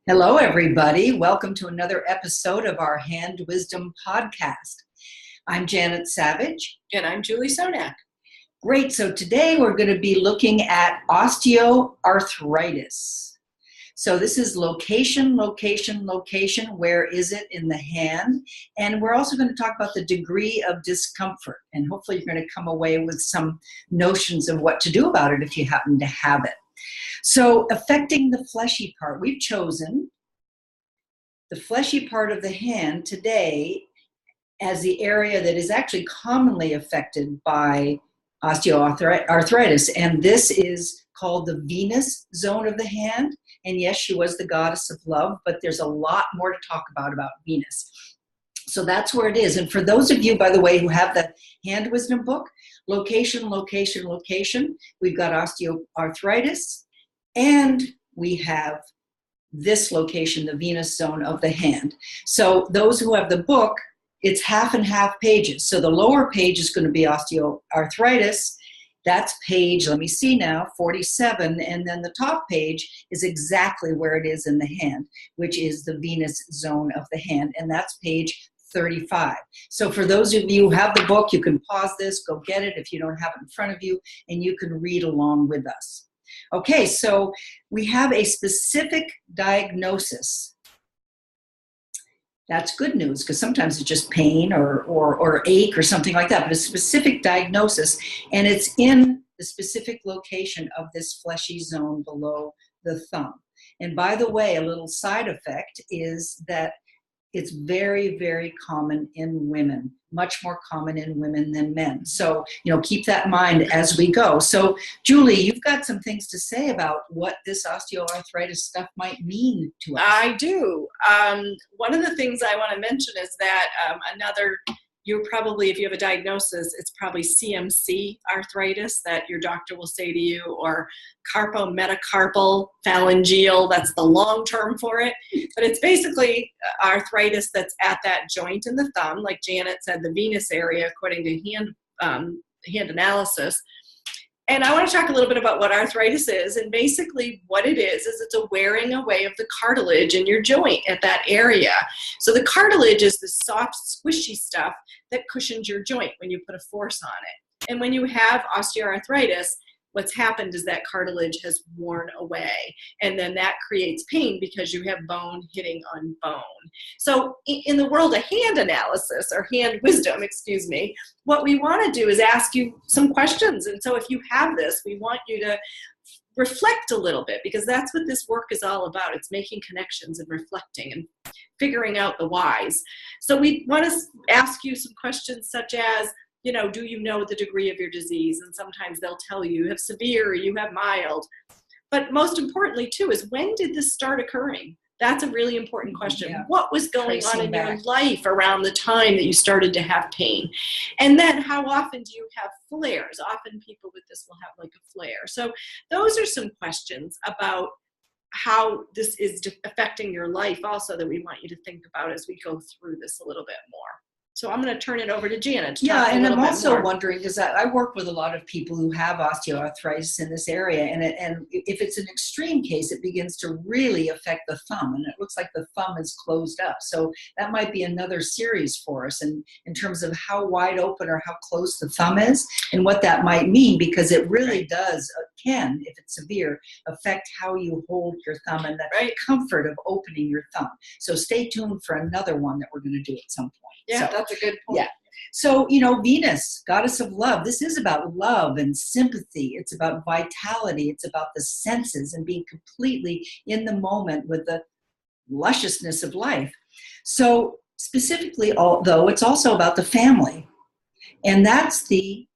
Hello, everybody. Welcome to another episode of our Hand Wisdom Podcast. I'm Janet Savage. And I'm Julie Sonak. Great. So today we're going to be looking at osteoarthritis. So this is location. Where is it in the hand? And we're also going to talk about the degree of discomfort. And hopefully you're going to come away with some notions of what to do about it if you happen to have it. So affecting the fleshy part, we've chosen the fleshy part of the hand today as the area that is actually commonly affected by osteoarthritis. And this is called the Venus zone of the hand. And yes, she was the goddess of love, but there's a lot more to talk about Venus. So that's where it is. And for those of you, by the way, who have the Hand Wisdom book, location, we've got osteoarthritis. And we have this location, the Venus zone of the hand. So those who have the book, it's half and half pages. So the lower page is going to be osteoarthritis. That's page, let me see now, 47. And then the top page is exactly where it is in the hand, which is the Venus zone of the hand. And that's page 35. So for those of you who have the book, you can pause this, go get it if you don't have it in front of you, and you can read along with us. Okay, so we have a specific diagnosis. That's good news because sometimes it's just pain or ache or something like that, but a specific diagnosis, and it's in the specific location of this fleshy zone below the thumb. And by the way, a little side effect is that it's very, very common in women, much more common in women than men. So, keep that in mind as we go. So, Julie, you've got some things to say about what this osteoarthritis stuff might mean to us. I do. One of the things I want to mention is that you're probably, if you have a diagnosis, it's probably CMC arthritis that your doctor will say to you, or carpometacarpal phalangeal, that's the long term for it. But it's basically arthritis that's at that joint in the thumb, like Janet said, the Venus area, according to hand analysis. And I want to talk a little bit about what arthritis is. And basically what it is it's a wearing away of the cartilage in your joint at that area. So the cartilage is the soft, squishy stuff that cushions your joint when you put a force on it. And when you have osteoarthritis, what's happened is that cartilage has worn away. And then that creates pain because you have bone hitting on bone. So in the world of hand analysis, or hand wisdom, what we want to do is ask you some questions. And so if you have this, we want you to reflect a little bit, because that's what this work is all about. It's making connections and reflecting and figuring out the whys. So we want to ask you some questions such as, do you know the degree of your disease? And sometimes they'll tell you have severe, you have mild. But most importantly, too, is when did this start occurring? That's a really important question. Yeah. What was going on in your life around the time that you started to have pain? And then how often do you have flares? Often people with this will have like a flare. So those are some questions about how this is affecting your life also that we want you to think about as we go through this a little bit more. So I'm going to turn it over to Janet to talk a little bit more. I'm also wondering, because I work with a lot of people who have osteoarthritis in this area, and if it's an extreme case, it begins to really affect the thumb, and it looks like the thumb is closed up. So that might be another series for us in terms of how wide open or how close the thumb is and what that might mean, because it really can, if it's severe, affect how you hold your thumb and the comfort of opening your thumb. So stay tuned for another one that we're going to do at some point. Yeah, that's a good point. Yeah. So, Venus, goddess of love, this is about love and sympathy. It's about vitality. It's about the senses and being completely in the moment with the lusciousness of life. So specifically, although, it's also about the family. And that's the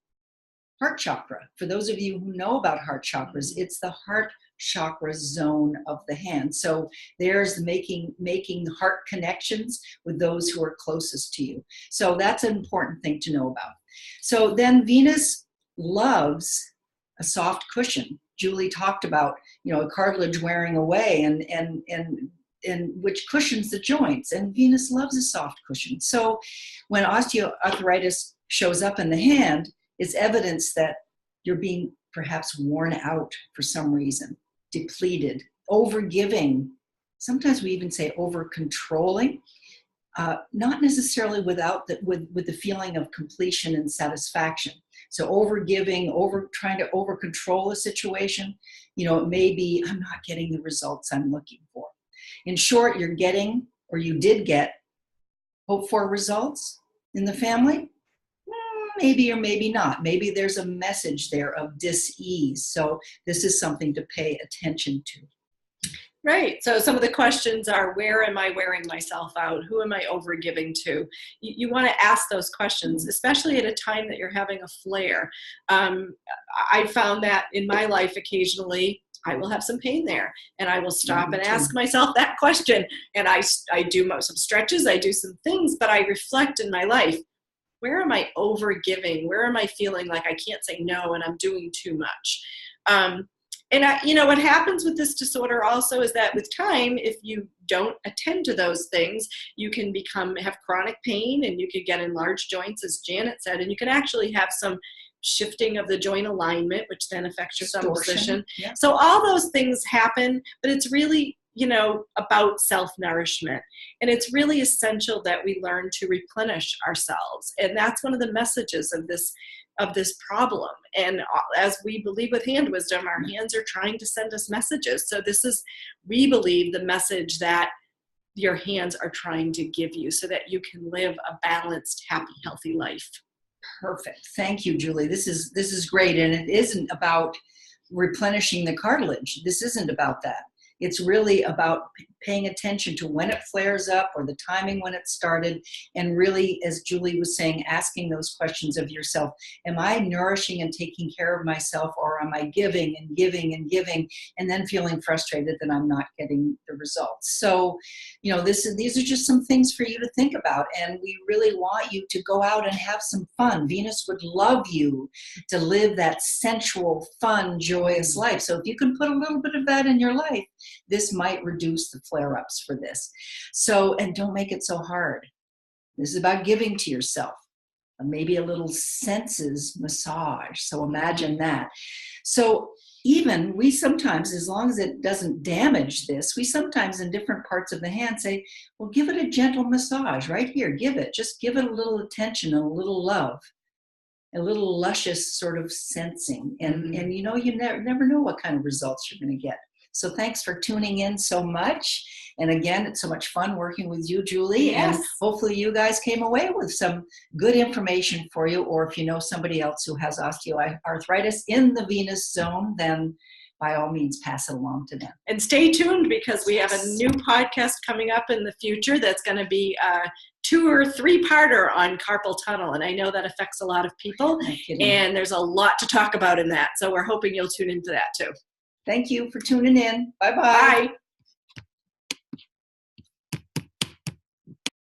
heart chakra. For those of you who know about heart chakras, it's the heart chakra zone of the hand. So there's making heart connections with those who are closest to you. So that's an important thing to know about. So then Venus loves a soft cushion. Julie talked about, cartilage wearing away and which cushions the joints, and Venus loves a soft cushion. So when osteoarthritis shows up in the hand, it's evidence that you're being perhaps worn out for some reason, depleted, overgiving, sometimes we even say over controlling, not necessarily with the feeling of completion and satisfaction. So over giving, trying to over control a situation, it may be, I'm not getting the results I'm looking for. In short, you're getting, or you did get, hoped for results in the family. Maybe or maybe not. Maybe there's a message there of dis-ease. So this is something to pay attention to. Right. So some of the questions are, where am I wearing myself out? Who am I overgiving to? You want to ask those questions, especially at a time that you're having a flare. I found that in my life occasionally, I will have some pain there, and I will stop and ask myself that question. And I do some stretches, I do some things, but I reflect in my life. Where am I overgiving? Where am I feeling like I can't say no and I'm doing too much? And what happens with this disorder also is that with time, if you don't attend to those things, you can have chronic pain, and you could get enlarged joints, as Janet said, and you can actually have some shifting of the joint alignment, which then affects your thumb position. Yeah. So all those things happen, but it's really, about self-nourishment. And it's really essential that we learn to replenish ourselves. And that's one of the messages of this problem. And as we believe with hand wisdom, our hands are trying to send us messages. So this is, we believe, the message that your hands are trying to give you so that you can live a balanced, happy, healthy life. Perfect. Thank you, Julie. This is great. And it isn't about replenishing the cartilage. This isn't about that. It's really about paying attention to when it flares up, or the timing when it started, and really, as Julie was saying, asking those questions of yourself. Am I nourishing and taking care of myself, or am I giving and giving and giving, and then feeling frustrated that I'm not getting the results? So, these are just some things for you to think about, and we really want you to go out and have some fun. Venus would love you to live that sensual, fun, joyous life. So if you can put a little bit of that in your life, this might reduce the flare-ups for this. So, and don't make it so hard. This is about giving to yourself. Maybe a little senses massage. So imagine that. So even we sometimes, as long as it doesn't damage this, we sometimes in different parts of the hand say, well, give it a gentle massage right here. Just give it a little attention and a little love, a little luscious sort of sensing. And you never know what kind of results you're going to get. So thanks for tuning in so much. And again, it's so much fun working with you, Julie. Yes. And hopefully you guys came away with some good information for you. Or if you know somebody else who has osteoarthritis in the venous zone, then by all means, pass it along to them. And stay tuned, because we have a new podcast coming up in the future that's going to be a 2 or 3-parter on carpal tunnel. And I know that affects a lot of people. And there's a lot to talk about in that. So we're hoping you'll tune into that too. Thank you for tuning in. Bye-bye. Bye.